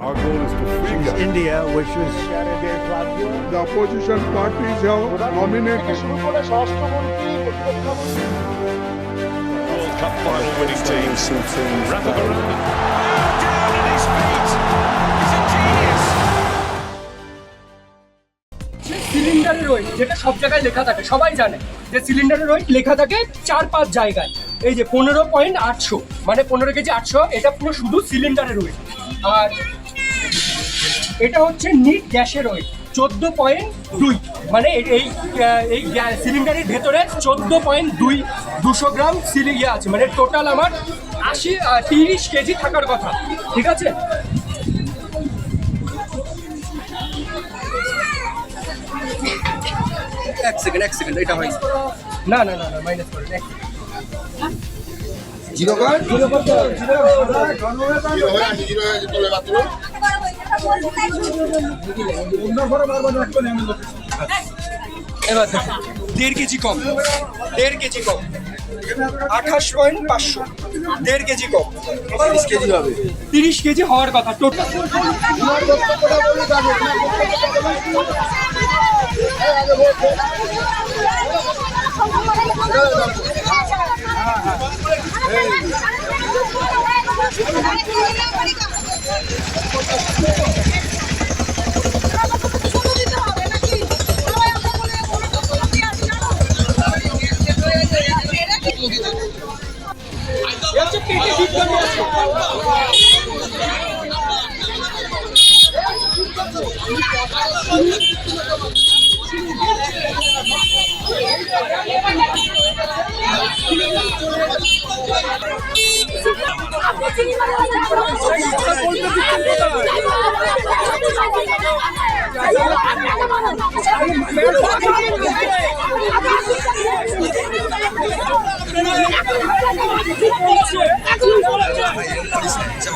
Our goal is to free India, which is the opposition parties have nominated. World Cup final winning teams. Rafa Varane. Down at his feet. He's a genius. সিলিন্ডারের wait যেটা সব জায়গায় লেখা থাকে, সবাই জানে যে সিলিন্ডারের ওয়েট লেখা থাকে 4-5 জায়গায়। এই যে 15.800 মানে 15 কেজি 800, এটা পুরো শুধু সিলিন্ডারের ওয়েট। আর এটা হচ্ছে নিট গ্যাসের ওয়েট 14.2 মানে এই সিলিন্ডারের ভেতরে 14.2 গ্রাম ইয়ে আছে, মানে টোটাল আমার 30 কেজি থাকার কথা, ঠিক আছে। এক সেকেন্ড এটা হয় না মাইনাস করেন এক জিরো কর এবার 1.5 কেজি কম 28.500 1.5 কেজি কম 30 কেজি হবে 30 কেজি হওয়ার কথা টোটাল।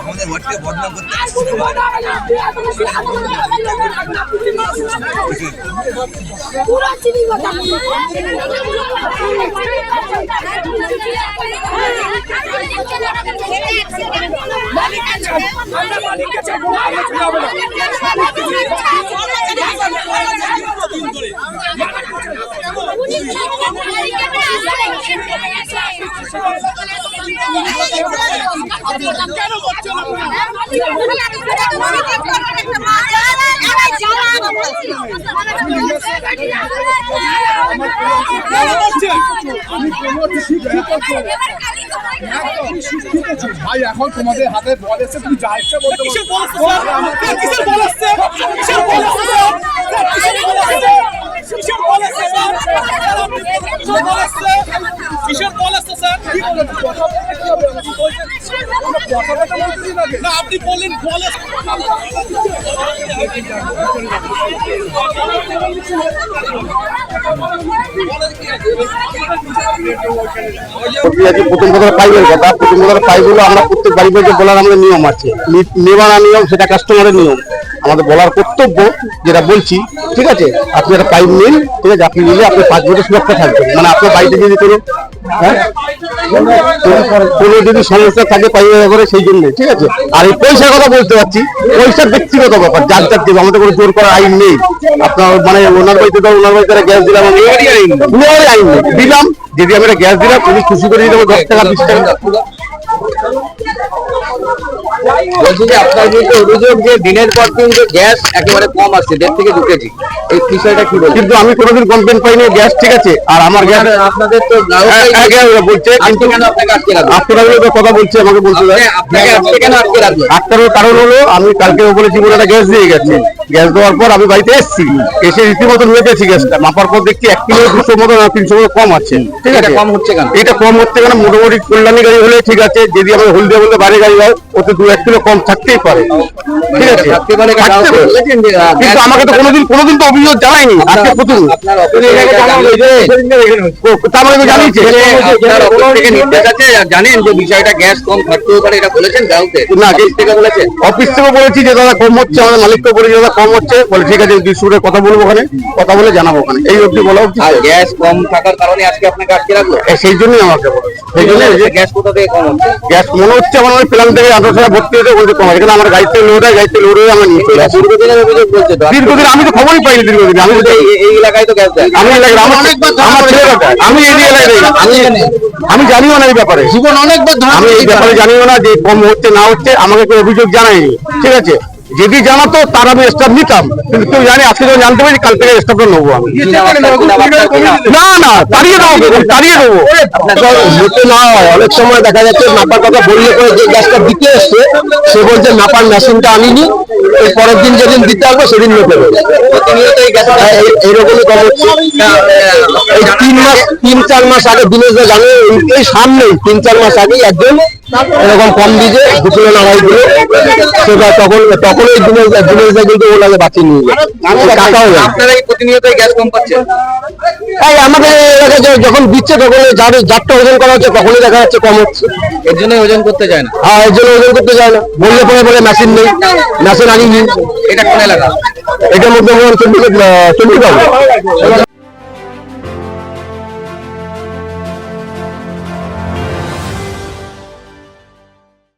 আমাদের ওয়ার্ডকে বদনাম করতে ভাই এখন তোমাদের হাতে বল এসে তুমি যা ইচ্ছা বলতে না আপনি বললেন বলে প্রথম কথা পাইপের কথা, প্রথম কথা পাইপগুলো আমরা প্রত্যেক বাড়ি বাড়িতে বলার আমাদের নিয়ম আছে, নেওয়া না নিয়ম সেটা কাস্টমারের নিয়ম, আমাদের বলার কর্তব্য যেটা বলছি, ঠিক আছে। আপনি একটা পাইপ নিন, ঠিক আছে, আপনি নিলে আপনি 5 বছর সুরক্ষা থাকবেন, মানে আপনার বাড়িতে যদি কোনো যদি সমস্যা থাকে পাইপের ব্যাপারে সেই জন্য, ঠিক আছে। আর এই পয়সার কথা বলতে পারছি, পয়সার ব্যক্তিগত ব্যাপার, যার যার দেবে, আমাদের কোনো জোর করার আইন নেই। আপনার মানে ওনার বাড়িতে তো ওনার বাড়িতে গ্যাস দিলাম, আইন নেই দিলাম, যদি আমরা গ্যাস দিলাম উনি খুশি করে দিতে 10 টাকা 20 টাকা। বলছি যে আপনার বিরুদ্ধে অভিযোগ যে দিনের পর দিন যে গ্যাস একেবারে কম আসছে 1.5 থেকে 2 কেজি, এই বিষয়টা কি বলছেন? কিন্তু আমি কোনোদিন কমপ্লেন পাইনি গ্যাস, ঠিক আছে। আর আমার গ্যাস আপনাদের তো বলছে, কিন্তু কেন আপনাকে আটকে রাখবে? আপনারা কথা বলছে আমাকে বলছে আপনাকে আজকে কেন আটকে রাখবে? আটকানোর কারণ হলো আমি কালকে বলেছি বলে একটা গ্যাস দিয়ে গেছে, গ্যাস দেওয়ার পর আমি বাড়িতে এসেছি, এসে রীতিমতো মেপেছি গ্যাসটা, মাপার পর দেখছি 1 কিলো 200 মতো না 300 মতো কম আছে, ঠিক আছে। কম হচ্ছে কেন? এটা কম হচ্ছে কেন, মোটামুটি কল্যাণী গাড়ি হলে ঠিক আছে, যদি আমরা হলদিয়া বলতে বাইরে গাড়ি হয় ওতে 2-1 কিলো কম থাকতেই পারে, ঠিক আছে। কিন্তু আমাকে তো কোনোদিন তো অভিযোগ জানায়নি, আজকে প্রথম জানিয়েছে। জানেন যে বিষয়টা গ্যাস কম থাকতে পারে, এটা বলেছেন গ্রাহকদের? না, অফিস থেকে বলেছি যে দাদা কম হচ্ছে, আমাদের মালিককে বলেছি দাদা কম হচ্ছে, বলে ঠিক আছে ডিস্ট্রিবিউটর কথা বলবো, ওখানে কথা বলে জানাবো, ওখানে এই অবধি বলা উচিত। গ্যাস কম থাকার কারণে আজকে আপনাকে আটকে রাখলো, সেই জন্যই আমাকে বলে, সেই জন্য গ্যাস কোথা থেকে কম হচ্ছে? গ্যাস মনে হচ্ছে আমার প্ল্যান থেকে 8টার সময় ভর্তি হয়েছে বলছে কম, এখানে আমার গাড়িতে লোড হয়, গাড়িতে লোড হয়ে আমরা নিয়ে চলে আসি। দীর্ঘদিনের অভিযোগ বলছে তো দীর্ঘদিন আমি তো খবরই পাইনি দীর্ঘদিন, আমি তো এই এলাকায় তো গ্যাস দেয়। আমি এলাকায় আমার ছেলেরা দেয়। আমি এই এলাকায় নেই, আমি জানিও না এই ব্যাপারে, জীবন অনেকবার আমি এই ব্যাপারে জানিও না যে কম হচ্ছে না হচ্ছে, আমাকে কেউ অভিযোগ জানায়নি, ঠিক আছে। যদি জানাতো তার আমি স্টাফ নিতাম, কিন্তু কেউ জানে আজকে যখন জানতে পারি কাল থেকে স্টাফটা নেবো আমি। না না, তাড়িয়ে দেবো, তাড়িয়ে দেবো। হতে না হয়, অনেক সময় দেখা যাচ্ছে নাপার কথা বললে করে যে গ্যাসটা দিতে এসছে সে বলছে নাপার মেশিনটা আনিনি, এর পরের দিন যেদিন দিতে আসবো সেদিন নিতে হবে। প্রতিনিয়ত এই গ্যাস এইরকমই কম হচ্ছে। এই 3-4 মাস আগে দিনেশ দা জানে, এই সামনেই 3-4 মাস আগেই একজন এরকম কম দিয়েছে 2 কিলো 2.5 কিলো, সেটা তখন এই দিনেশ দা কিন্তু ওনাকে বাঁচিয়ে নিয়ে যায়। কাকা হয়ে যায়। আপনারা এই প্রতিনিয়ত এই গ্যাস কম পাচ্ছেন। এই আমাদের এলাকায় যখন দিচ্ছে তখন যারটা ওজন করা হচ্ছে তখনই দেখা যাচ্ছে কম হচ্ছে। এর জন্য ওজন করতে যায় না। হ্যাঁ, এর জন্য ওজন করতে যায় না, বললে পরে বলে মেশিন নেই, মেশিন আনিনি। এটা কোন এলাকা? এটার মধ্যে চন্ডীগড়